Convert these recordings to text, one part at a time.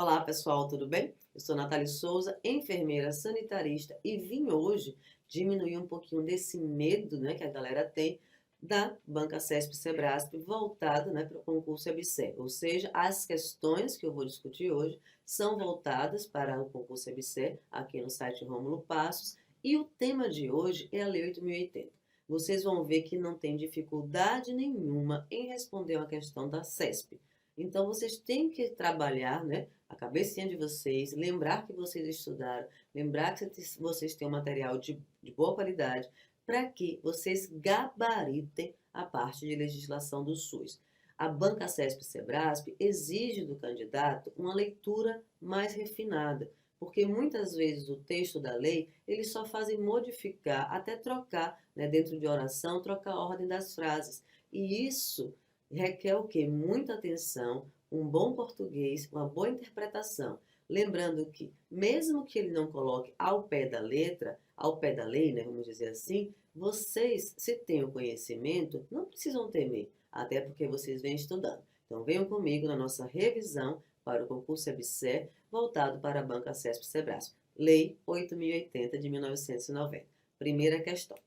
Olá pessoal, tudo bem? Eu sou Natália Souza, enfermeira sanitarista e vim hoje diminuir um pouquinho desse medo, que a galera tem da Banca CESP-Sebrasp voltada, para o concurso EBSER. Ou seja, as questões que eu vou discutir hoje são voltadas para o concurso EBSER aqui no site Rômulo Passos e o tema de hoje é a Lei 8080. Vocês vão ver que não tem dificuldade nenhuma em responder uma questão da CESP. Então, vocês têm que trabalhar, a cabecinha de vocês, lembrar que vocês estudaram, lembrar que vocês têm um material de boa qualidade, para que vocês gabaritem a parte de legislação do SUS. A Banca CESP-Sebrasp exige do candidato uma leitura mais refinada, porque muitas vezes o texto da lei, eles só fazem modificar, até trocar, dentro de oração, trocar a ordem das frases. E isso requer o quê? Muita atenção, um bom português, uma boa interpretação. Lembrando que, mesmo que ele não coloque ao pé da letra, ao pé da lei, vamos dizer assim, vocês, se têm o conhecimento, não precisam temer, até porque vocês vêm estudando. Então, venham comigo na nossa revisão para o concurso EBSER, voltado para a Banca CESP-Sebrasp. Lei 8.080 de 1990. Primeira questão.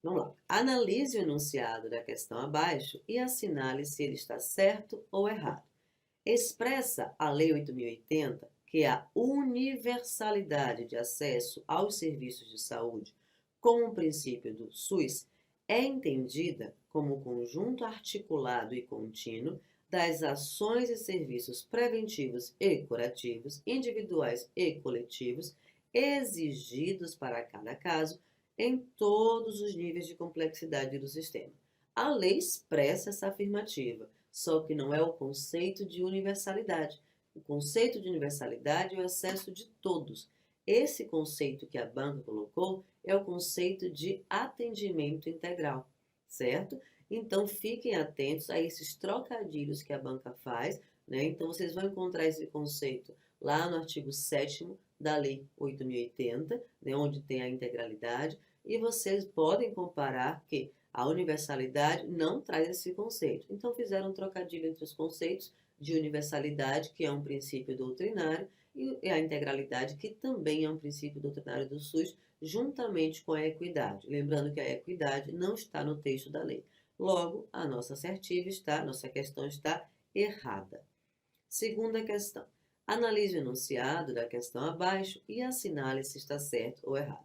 Vamos lá. Analise o enunciado da questão abaixo e assinale se ele está certo ou errado. Expressa a Lei 8.080 que a universalidade de acesso aos serviços de saúde, como o princípio do SUS, é entendida como o conjunto articulado e contínuo das ações e serviços preventivos e curativos, individuais e coletivos, exigidos para cada caso, em todos os níveis de complexidade do sistema. A lei expressa essa afirmativa, só que não é o conceito de universalidade. O conceito de universalidade é o acesso de todos. Esse conceito que a banca colocou é o conceito de atendimento integral, certo? Então, fiquem atentos a esses trocadilhos que a banca faz, Então, vocês vão encontrar esse conceito lá no artigo 7º da Lei 8.080, onde tem a integralidade, e vocês podem comparar que a universalidade não traz esse conceito. Então, fizeram um trocadilho entre os conceitos de universalidade, que é um princípio doutrinário, e a integralidade, que também é um princípio doutrinário do SUS, juntamente com a equidade. Lembrando que a equidade não está no texto da lei. Logo, a nossa assertiva nossa questão está errada. Segunda questão. Analise o enunciado da questão abaixo e assinale se está certo ou errado.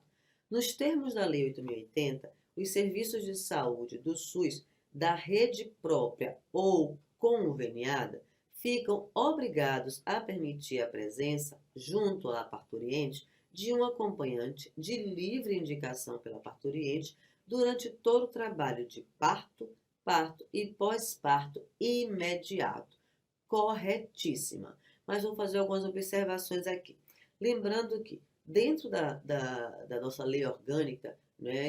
Nos termos da Lei 8.080, os serviços de saúde do SUS da rede própria ou conveniada ficam obrigados a permitir a presença, junto à parturiente, de um acompanhante de livre indicação pela parturiente durante todo o trabalho de parto, parto e pós-parto imediato. Corretíssima. Mas vou fazer algumas observações aqui. Lembrando que, dentro da nossa lei orgânica,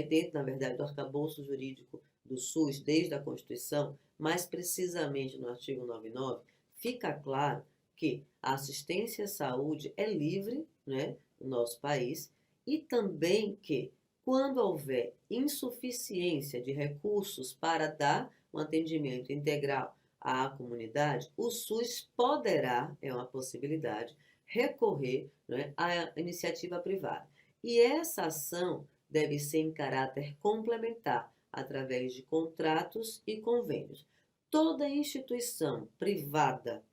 dentro, na verdade, do arcabouço jurídico do SUS, desde a Constituição, mais precisamente no artigo 99, fica claro que a assistência à saúde é livre, no nosso país, e também que, quando houver insuficiência de recursos para dar um atendimento integral à comunidade, o SUS poderá, é uma possibilidade, recorrer à iniciativa privada. E essa ação deve ser em caráter complementar, através de contratos e convênios. Toda instituição privada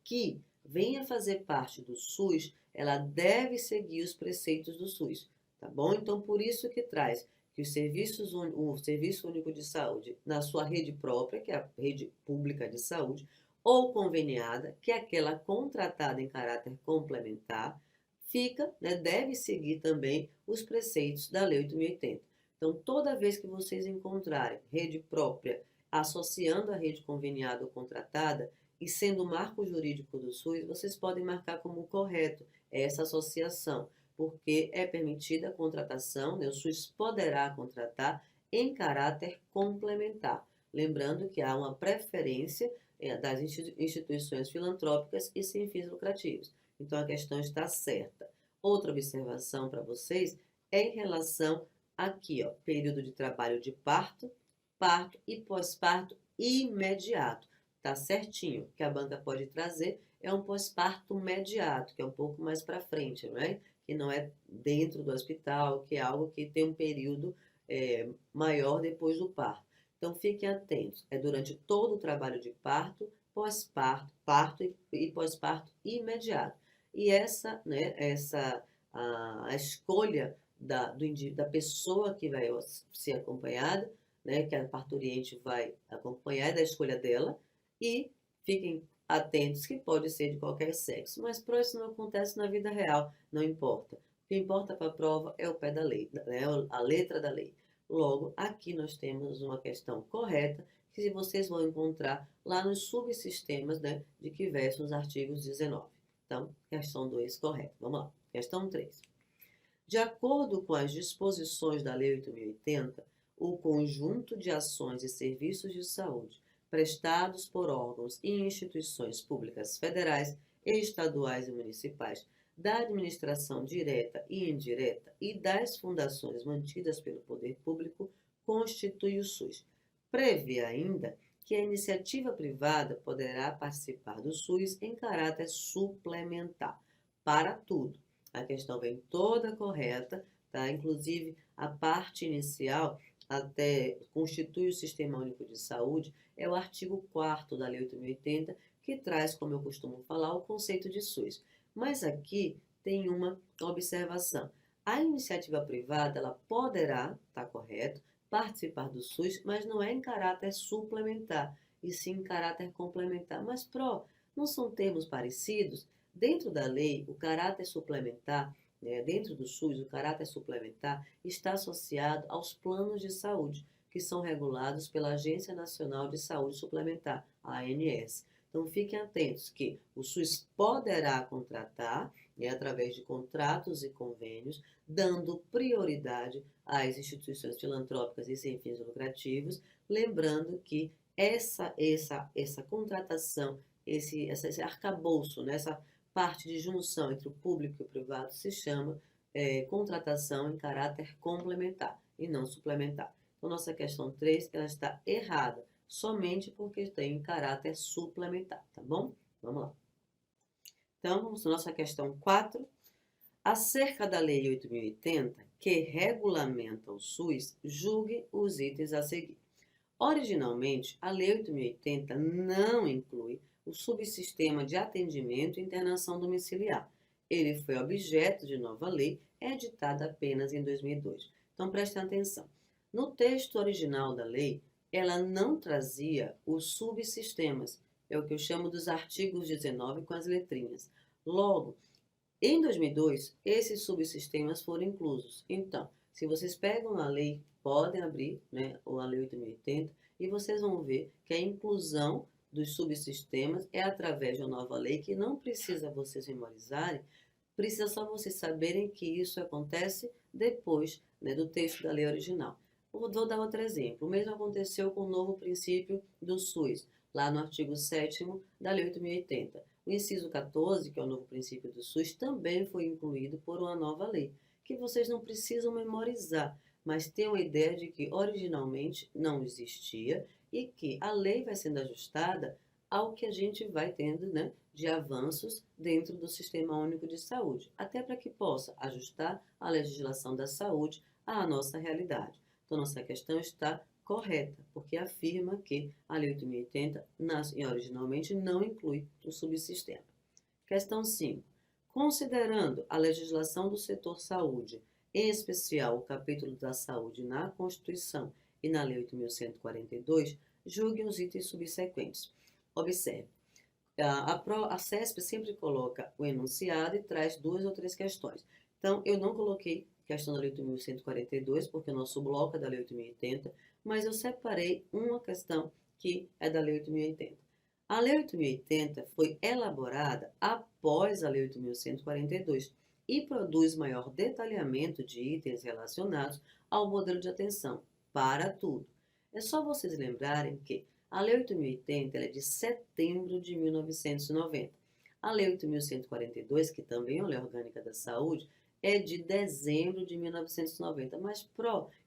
que venha fazer parte do SUS, ela deve seguir os preceitos do SUS, tá bom? Então, por isso que traz que o Serviço Único de Saúde, na sua rede própria, que é a rede pública de saúde, ou conveniada, que é aquela contratada em caráter complementar, deve seguir também os preceitos da Lei 8.080. Então, toda vez que vocês encontrarem rede própria associando a rede conveniada ou contratada e sendo o marco jurídico do SUS, vocês podem marcar como correto essa associação, porque é permitida a contratação, o SUS poderá contratar em caráter complementar. Lembrando que há uma preferência das instituições filantrópicas e sem fins lucrativos. Então, a questão está certa. Outra observação para vocês é em relação aqui, período de trabalho de parto, parto e pós-parto imediato. Tá certinho, que a banca pode trazer é um pós-parto mediato, que é um pouco mais para frente, não é? Que não é dentro do hospital, que é algo que tem um período maior depois do parto. Então, fiquem atentos. É durante todo o trabalho de parto, pós-parto, parto e pós-parto imediato. E essa, né, a escolha da pessoa que vai ser acompanhada, né, que a parturiente vai acompanhar, é da escolha dela, e fiquem atentos que pode ser de qualquer sexo, mas para isso não acontece na vida real, não importa. O que importa para a prova é o pé da lei, né, a letra da lei. Logo, aqui nós temos uma questão correta, que vocês vão encontrar lá nos subsistemas, né, de que versam os artigos 19. Então, questão 2, correto. Vamos lá. Questão 3. De acordo com as disposições da Lei 8.080, o conjunto de ações e serviços de saúde prestados por órgãos e instituições públicas federais, estaduais e municipais, da administração direta e indireta e das fundações mantidas pelo poder público constitui o SUS. Prevê ainda que a iniciativa privada poderá participar do SUS em caráter suplementar para tudo. A questão vem toda correta, tá? Inclusive, a parte inicial até constitui o Sistema Único de Saúde, é o artigo 4º da Lei 8.080, que traz, como eu costumo falar, o conceito de SUS. Mas aqui tem uma observação. A iniciativa privada, ela poderá, tá correto, participar do SUS, mas não é em caráter suplementar, e sim em caráter complementar. Mas, não são termos parecidos? Dentro da lei, o caráter suplementar, dentro do SUS, o caráter suplementar está associado aos planos de saúde, que são regulados pela Agência Nacional de Saúde Suplementar, a ANS. Então, fiquem atentos que o SUS poderá contratar, através de contratos e convênios, dando prioridade às instituições filantrópicas e sem fins lucrativos, lembrando que essa contratação, esse arcabouço, né, essa parte de junção entre o público e o privado se chama contratação em caráter complementar e não suplementar. Então, nossa questão 3, ela está errada, somente porque tem caráter suplementar, tá bom? Vamos lá. Então, vamos à nossa questão 4. Acerca da Lei 8.080, que regulamenta o SUS, julgue os itens a seguir. Originalmente, a Lei 8.080 não inclui o subsistema de atendimento e internação domiciliar. Ele foi objeto de nova lei, editada apenas em 2002. Então, prestem atenção. No texto original da lei, ela não trazia os subsistemas, é o que eu chamo dos artigos 19 com as letrinhas. Logo, em 2002, esses subsistemas foram inclusos. Então, se vocês pegam a lei, podem abrir, né, a Lei 8.080, e vocês vão ver que a inclusão dos subsistemas é através de uma nova lei que não precisa vocês memorizarem, precisa só vocês saberem que isso acontece depois, né, do texto da lei original. Vou dar outro exemplo. O mesmo aconteceu com o novo princípio do SUS, lá no artigo 7º da Lei 8.080. O inciso 14, que é o novo princípio do SUS, também foi incluído por uma nova lei, que vocês não precisam memorizar, mas tenham a ideia de que originalmente não existia e que a lei vai sendo ajustada ao que a gente vai tendo, né, de avanços dentro do Sistema Único de Saúde, até para que possa ajustar a legislação da saúde à nossa realidade. Então, nossa questão está correta, porque afirma que a Lei 8.080 originalmente não inclui o subsistema. Questão 5. Considerando a legislação do setor saúde, em especial o capítulo da saúde na Constituição e na Lei 8.142, julgue os itens subsequentes. Observe, a CESP sempre coloca o enunciado e traz 2 ou 3 questões. Então, eu não coloquei questão da Lei 8.142, porque o nosso bloco é da Lei 8.080, mas eu separei uma questão que é da Lei 8.080. A Lei 8.080 foi elaborada após a Lei 8.142 e produz maior detalhamento de itens relacionados ao modelo de atenção para tudo. É só vocês lembrarem que a Lei 8.080 é de setembro de 1990. A Lei 8.142, que também é uma lei orgânica da saúde, é de dezembro de 1990. Mas,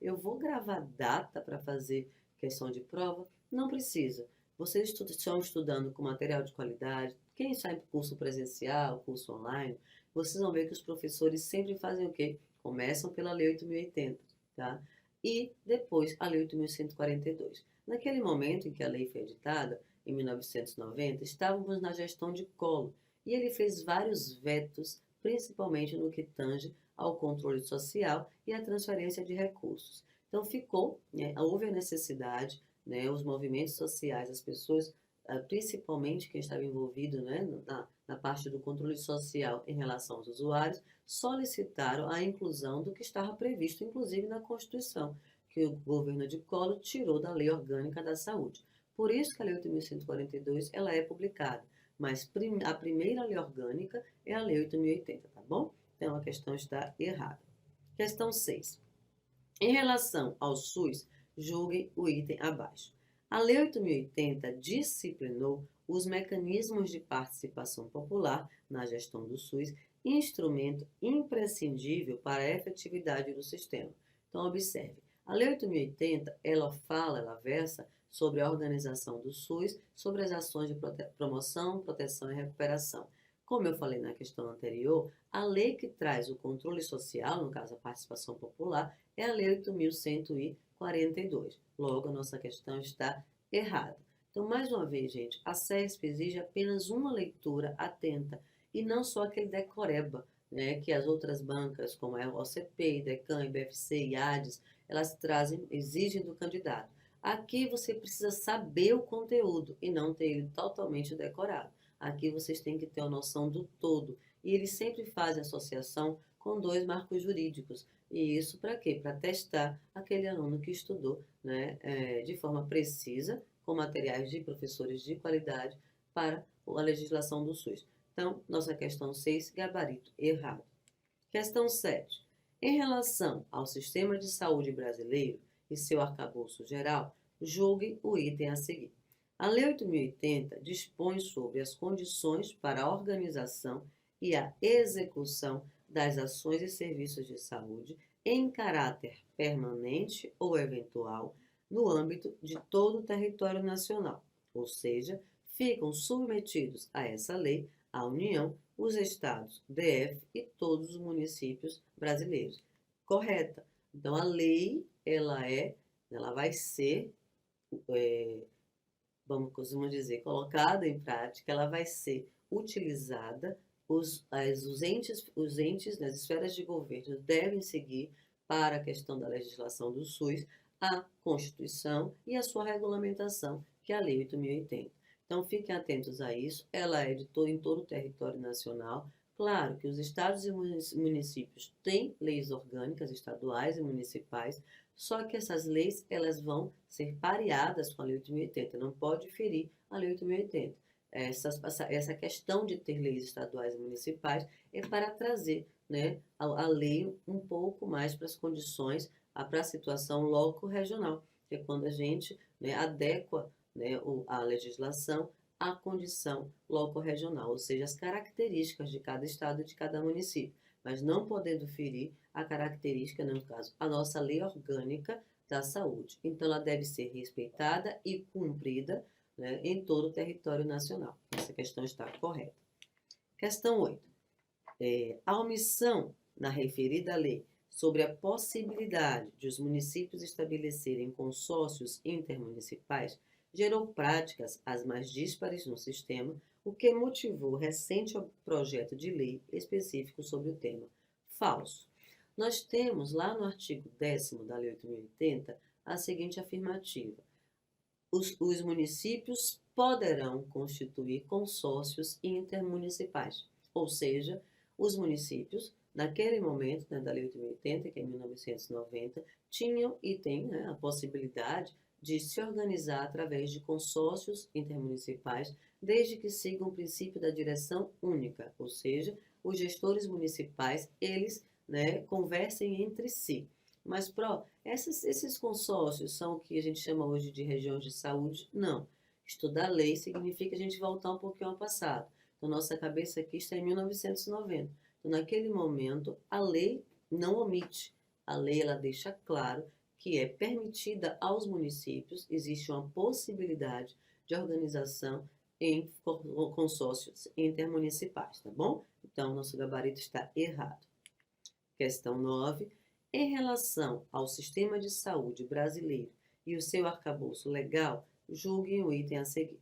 eu vou gravar data para fazer questão de prova? Não precisa. Vocês estão estudando com material de qualidade, quem está em curso presencial, curso online, vocês vão ver que os professores sempre fazem o quê? Começam pela Lei 8.080, tá? E depois a Lei 8.142. Naquele momento em que a lei foi editada, em 1990, estávamos na gestão de Collor e ele fez vários vetos, principalmente no que tange ao controle social e à transferência de recursos. Então ficou, né, houve a necessidade, né, os movimentos sociais, as pessoas, principalmente quem estava envolvido, né, na parte do controle social em relação aos usuários, solicitaram a inclusão do que estava previsto, inclusive na Constituição, que o governo de Collor tirou da Lei Orgânica da Saúde. Por isso que a Lei 8.142 ela é publicada, mas a primeira lei orgânica é a Lei 8.080, tá bom? Então a questão está errada. Questão 6. Em relação ao SUS, julguem o item abaixo. A Lei 8.080 disciplinou os mecanismos de participação popular na gestão do SUS, instrumento imprescindível para a efetividade do sistema. Então, observe, a Lei 8.080, ela versa sobre a organização do SUS, sobre as ações de promoção, proteção e recuperação. Como eu falei na questão anterior, a lei que traz o controle social, no caso a participação popular, é a Lei 8.142. Logo, a nossa questão está errada. Então, mais uma vez, gente, a CESP exige apenas uma leitura atenta e não só aquele decoreba, né, que as outras bancas, como a OCP, DECAN, IBFC e ADES, elas trazem, exigem do candidato. Aqui você precisa saber o conteúdo e não ter ele totalmente decorado. Aqui vocês têm que ter a noção do todo. E eles sempre fazem associação com dois marcos jurídicos. E isso para quê? Para testar aquele aluno que estudou, né, de forma precisa, com materiais de professores de qualidade para a legislação do SUS. Então, nossa questão 6, gabarito errado. Questão 7. Em relação ao sistema de saúde brasileiro e seu arcabouço geral, julgue o item a seguir. A Lei 8.080 dispõe sobre as condições para a organização e a execução das ações e serviços de saúde em caráter permanente ou eventual no âmbito de todo o território nacional, ou seja, ficam submetidos a essa lei a União, os estados, DF e todos os municípios brasileiros. Correta. Então a lei ela vai ser vamos dizer, colocada em prática, ela vai ser utilizada, os entes nas esferas de governo devem seguir para a questão da legislação do SUS a Constituição e a sua regulamentação, que é a Lei 8.080. Então, fiquem atentos a isso, ela é em todo o território nacional. Claro que os estados e municípios têm leis orgânicas estaduais e municipais, só que essas leis elas vão ser pareadas com a Lei 8.080, não pode ferir a Lei 8.080. Essa questão de ter leis estaduais e municipais é para trazer, né, a lei um pouco mais para as condições, para a situação loco-regional, que é quando a gente, né, adequa, né, a legislação à condição loco-regional, ou seja, as características de cada estado e de cada município, mas não podendo ferir a característica, no caso, a nossa lei orgânica da saúde. Então, ela deve ser respeitada e cumprida, né, em todo o território nacional. Essa questão está correta. Questão 8. A omissão na referida lei sobre a possibilidade de os municípios estabelecerem consórcios intermunicipais gerou práticas as mais díspares no sistema, o que motivou recente projeto de lei específico sobre o tema. Falso. Nós temos lá no artigo 10º da Lei 8.080 a seguinte afirmativa: os municípios poderão constituir consórcios intermunicipais, ou seja, os municípios, naquele momento, né, da Lei 8.080, que é 1990, tinham e têm, né, a possibilidade de se organizar através de consórcios intermunicipais, desde que sigam o princípio da direção única, ou seja, os gestores municipais, eles, né, conversem entre si. Mas, esses consórcios são o que a gente chama hoje de regiões de saúde? Não. Estudar lei significa a gente voltar um pouquinho ao passado. Então, nossa cabeça aqui está em 1990. Então, naquele momento, a lei não omite. A lei ela deixa claro que é permitida aos municípios, existe uma possibilidade de organização em consórcios intermunicipais, tá bom? Então, nosso gabarito está errado. Questão 9. Em relação ao sistema de saúde brasileiro e o seu arcabouço legal, julguem o item a seguir.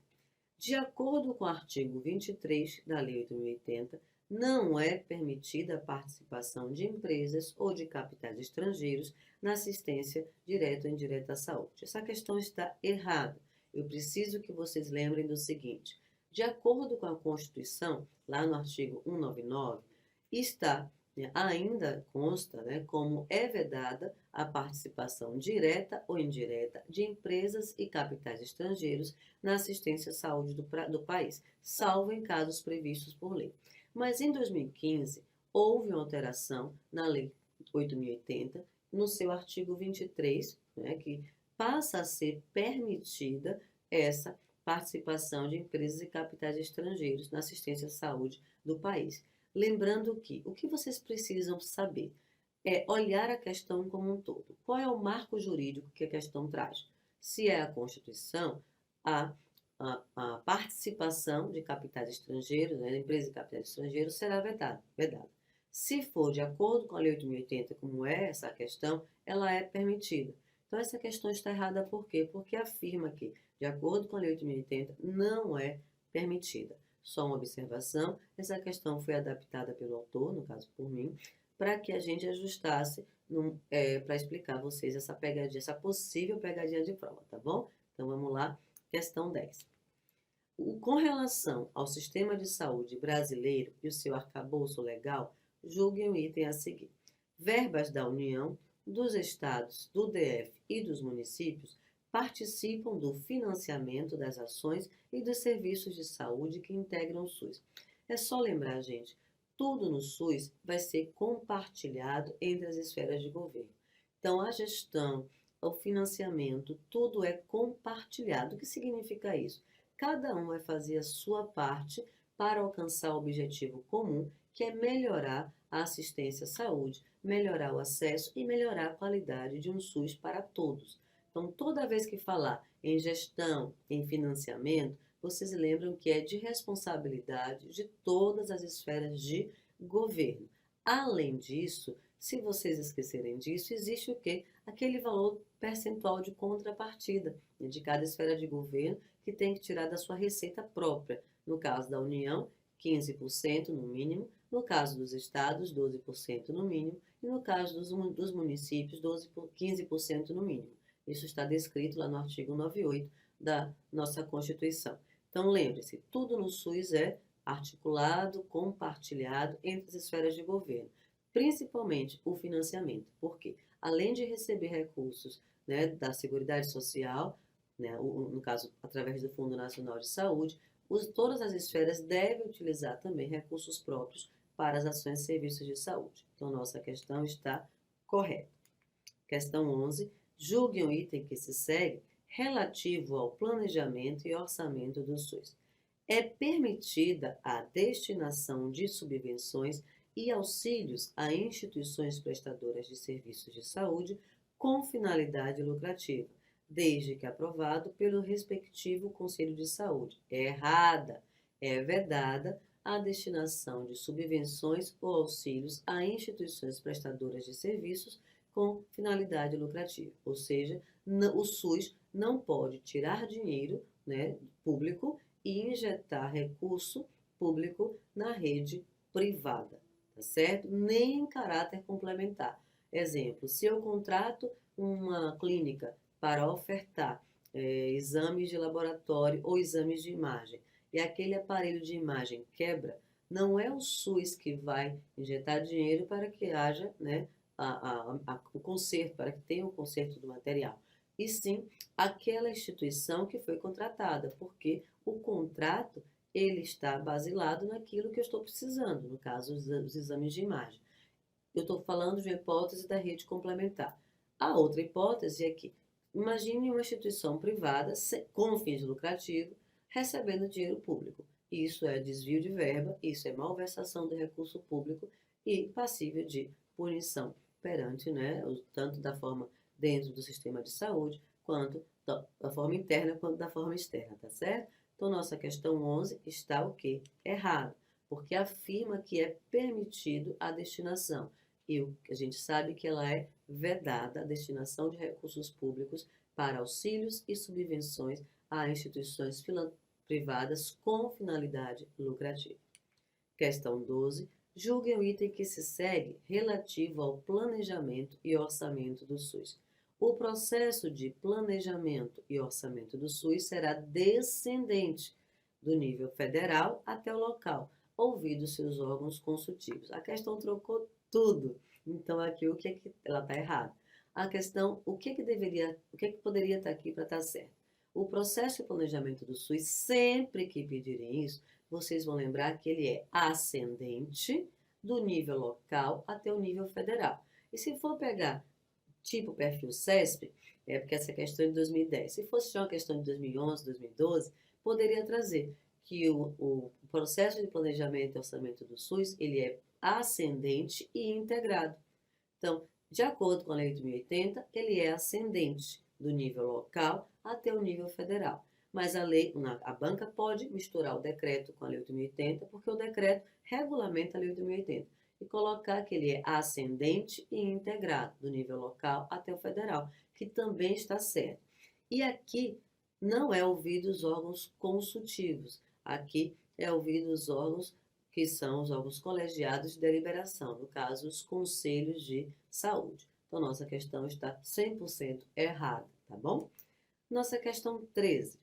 De acordo com o artigo 23 da Lei 8.080, não é permitida a participação de empresas ou de capitais estrangeiros na assistência direta ou indireta à saúde. Essa questão está errada. Eu preciso que vocês lembrem do seguinte: de acordo com a Constituição, lá no artigo 199, ainda consta, como é vedada a participação direta ou indireta de empresas e capitais estrangeiros na assistência à saúde do país, salvo em casos previstos por lei. Mas em 2015, houve uma alteração na Lei 8.080, no seu artigo 23, que passa a ser permitida essa participação de empresas e capitais estrangeiros na assistência à saúde do país. Lembrando que o que vocês precisam saber é olhar a questão como um todo. Qual é o marco jurídico que a questão traz? Se é a Constituição, a participação de capitais estrangeiros, empresas e capitais estrangeiros, será vedada. Se for de acordo com a Lei 8.080, como é essa questão, ela é permitida. Então, essa questão está errada por quê? Porque afirma que, de acordo com a Lei 8.080, não é permitida. Só uma observação, essa questão foi adaptada pelo autor, no caso por mim, para que a gente ajustasse para explicar a vocês essa pegadinha, essa possível pegadinha de prova, tá bom? Então vamos lá, questão 10. Com relação ao sistema de saúde brasileiro e o seu arcabouço legal, julguem o item a seguir. Verbas da União, dos estados, do DF e dos municípios participam do financiamento das ações e dos serviços de saúde que integram o SUS. É só lembrar, gente, tudo no SUS vai ser compartilhado entre as esferas de governo. Então, a gestão, o financiamento, tudo é compartilhado. O que significa isso? Cada um vai fazer a sua parte para alcançar o objetivo comum, que é melhorar a assistência à saúde, melhorar o acesso e melhorar a qualidade de um SUS para todos. Então, toda vez que falar em gestão, em financiamento, vocês lembram que é de responsabilidade de todas as esferas de governo. Além disso, se vocês esquecerem disso, existe o quê? Aquele valor percentual de contrapartida de cada esfera de governo que tem que tirar da sua receita própria. No caso da União, 15% no mínimo, no caso dos estados, 12% no mínimo, e no caso dos municípios, 15% no mínimo. Isso está descrito lá no artigo 98 da nossa Constituição. Então, lembre-se, tudo no SUS é articulado, compartilhado entre as esferas de governo, principalmente o financiamento, porque além de receber recursos da Seguridade Social, no caso, através do Fundo Nacional de Saúde, todas as esferas devem utilizar também recursos próprios para as ações e serviços de saúde. Então, nossa questão está correta. Questão 11. Julgue o item que se segue relativo ao planejamento e orçamento do SUS. É permitida a destinação de subvenções e auxílios a instituições prestadoras de serviços de saúde com finalidade lucrativa, desde que aprovado pelo respectivo Conselho de Saúde. É errada, é vedada a destinação de subvenções ou auxílios a instituições prestadoras de serviços com finalidade lucrativa, ou seja, o SUS não pode tirar dinheiro público e injetar recurso público na rede privada, tá certo? Nem em caráter complementar. Exemplo, se eu contrato uma clínica para ofertar exames de laboratório ou exames de imagem, e aquele aparelho de imagem quebra, não é o SUS que vai injetar dinheiro para que haja o conserto, para que tenha o conserto do material, e sim aquela instituição que foi contratada, porque o contrato ele está basilado naquilo que eu estou precisando, no caso os exames de imagem. Eu estou falando de uma hipótese da rede complementar. A outra hipótese é que, imagine uma instituição privada com fins lucrativos recebendo dinheiro público. Isso é desvio de verba, isso é malversação do recurso público e passível de punição perante, tanto da forma dentro do sistema de saúde, quanto da forma interna, quanto da forma externa, tá certo? Então, nossa questão 11 está o quê? Errado, porque afirma que é permitido a destinação. E a gente sabe que ela é vedada, a destinação de recursos públicos para auxílios e subvenções a instituições privadas com finalidade lucrativa. Questão 12. Julgue o item que se segue relativo ao planejamento e orçamento do SUS. O processo de planejamento e orçamento do SUS será descendente do nível federal até o local, ouvidos seus órgãos consultivos. A questão trocou tudo. Então, aqui o que é que ela está errada? A questão, o que que poderia estar aqui para estar certo? O processo de planejamento do SUS, sempre que pedirem isso, vocês vão lembrar que ele é ascendente do nível local até o nível federal. E se for pegar tipo perfil CESP, porque essa questão é de 2010, se fosse já uma questão de 2011, 2012, poderia trazer que o processo de planejamento e orçamento do SUS, ele é ascendente e integrado. Então, de acordo com a Lei 8.080, ele é ascendente do nível local até o nível federal. Mas a banca pode misturar o decreto com a Lei 8.080, porque o decreto regulamenta a Lei 8.080, e colocar que ele é ascendente e integrado do nível local até o federal, que também está certo. E aqui não é ouvido os órgãos consultivos, aqui é ouvido os órgãos que são os órgãos colegiados de deliberação, no caso, os conselhos de saúde. Então, nossa questão está 100% errada, tá bom? Nossa questão 13.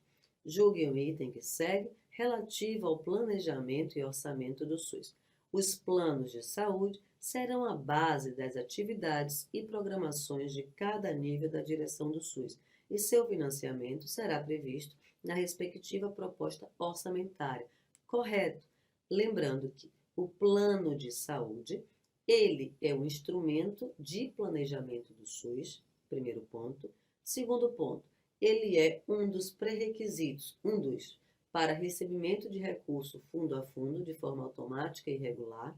Julgue o item que segue relativo ao planejamento e orçamento do SUS. Os planos de saúde serão a base das atividades e programações de cada nível da direção do SUS, e seu financiamento será previsto na respectiva proposta orçamentária. Correto. Lembrando que o plano de saúde, ele é um instrumento de planejamento do SUS, primeiro ponto. Segundo ponto, ele é um dos pré-requisitos, para recebimento de recurso fundo a fundo, de forma automática e regular.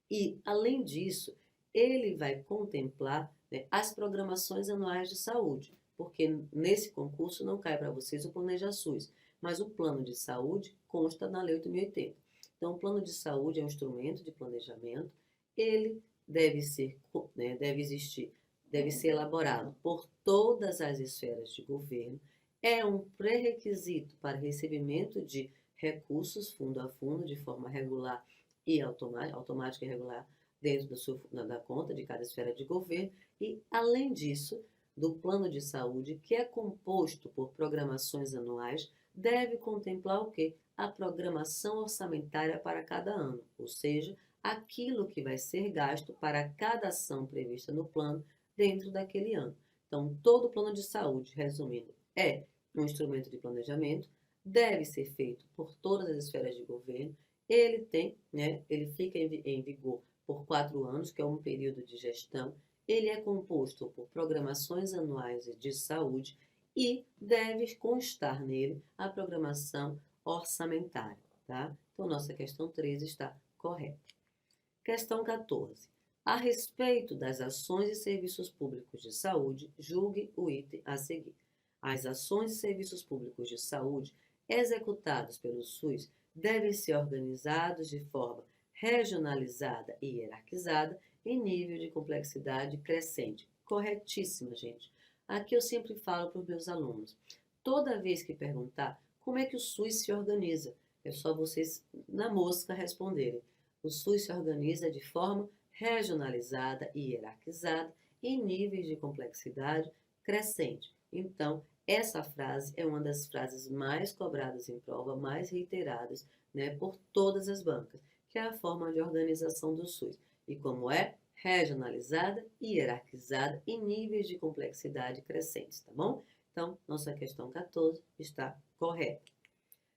E, além disso, ele vai contemplar, né, as programações anuais de saúde, porque nesse concurso não cai para vocês o Planeja SUS, mas o plano de saúde consta na Lei 8.080. Então, o plano de saúde é um instrumento de planejamento, ele deve ser, né, deve ser elaborado por todas as esferas de governo, é um pré-requisito para recebimento de recursos fundo a fundo, de forma regular e automática e regular, dentro da conta de cada esfera de governo, e, além disso, do plano de saúde, que é composto por programações anuais, deve contemplar o quê? A programação orçamentária para cada ano, ou seja, aquilo que vai ser gasto para cada ação prevista no plano dentro daquele ano. Então, todo o plano de saúde, resumindo, é um instrumento de planejamento, deve ser feito por todas as esferas de governo, ele fica em vigor por 4 anos, que é um período de gestão, ele é composto por programações anuais de saúde e deve constar nele a programação orçamentária, tá? Então, nossa questão 13 está correta. Questão 14. A respeito das ações e serviços públicos de saúde, julgue o item a seguir. As ações e serviços públicos de saúde executados pelo SUS devem ser organizados de forma regionalizada e hierarquizada em nível de complexidade crescente. Corretíssima, gente. Aqui eu sempre falo para os meus alunos, toda vez que perguntar como é que o SUS se organiza, é só vocês, na mosca, responderem. O SUS se organiza de forma regionalizada e hierarquizada em níveis de complexidade crescente. Então, essa frase é uma das frases mais cobradas em prova, mais reiteradas, né, por todas as bancas, que é a forma de organização do SUS. E como é? Regionalizada e hierarquizada em níveis de complexidade crescentes, tá bom? Então, nossa questão 14 está correta.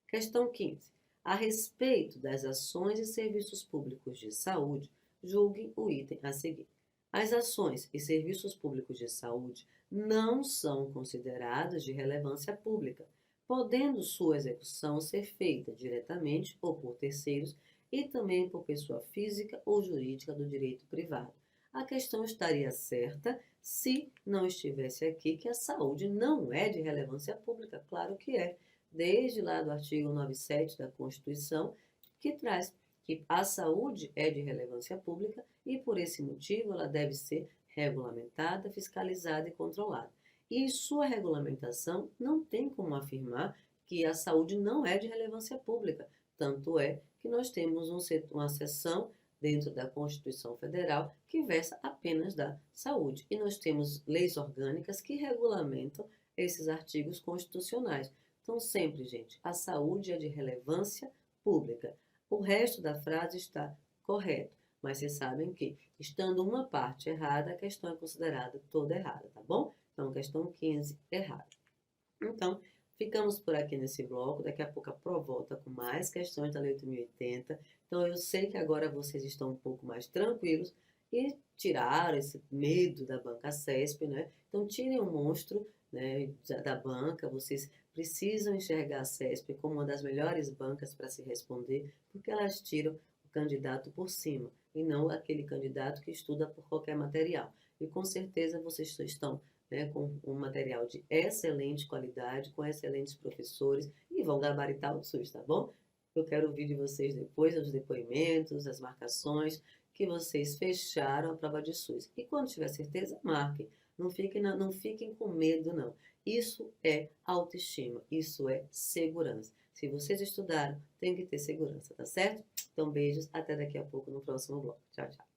Questão 15. A respeito das ações e serviços públicos de saúde, julgue o item a seguir. As ações e serviços públicos de saúde não são considerados de relevância pública, podendo sua execução ser feita diretamente ou por terceiros e também por pessoa física ou jurídica do direito privado. A questão estaria certa se não estivesse aqui que a saúde não é de relevância pública. Claro que é. desde lá do artigo 97 da Constituição, que traz que a saúde é de relevância pública e, por esse motivo, ela deve ser regulamentada, fiscalizada e controlada. E sua regulamentação não tem como afirmar que a saúde não é de relevância pública. Tanto é que nós temos uma seção dentro da Constituição Federal que versa apenas da saúde. E nós temos leis orgânicas que regulamentam esses artigos constitucionais. Então, sempre, gente, a saúde é de relevância pública. O resto da frase está correto, mas vocês sabem que, estando uma parte errada, a questão é considerada toda errada, tá bom? Então, questão 15, errada. Então, ficamos por aqui nesse bloco. Daqui a pouco a Pro volta com mais questões da Lei 8.080. Então, eu sei que agora vocês estão um pouco mais tranquilos e tiraram esse medo da banca CESP, né? Então, tirem o monstro, né, da banca. Vocês precisam enxergar a CESP como uma das melhores bancas para se responder, porque elas tiram o candidato por cima e não aquele candidato que estuda por qualquer material. E com certeza vocês estão, né, com um material de excelente qualidade, com excelentes professores e vão gabaritar o SUS, tá bom? Eu quero ouvir de vocês depois os depoimentos, as marcações, que vocês fecharam a prova de SUS. E quando tiver certeza, marquem. Não fiquem com medo, não. Isso é autoestima, isso é segurança. Se vocês estudaram, tem que ter segurança, tá certo? Então, beijos, até daqui a pouco no próximo bloco. Tchau, tchau.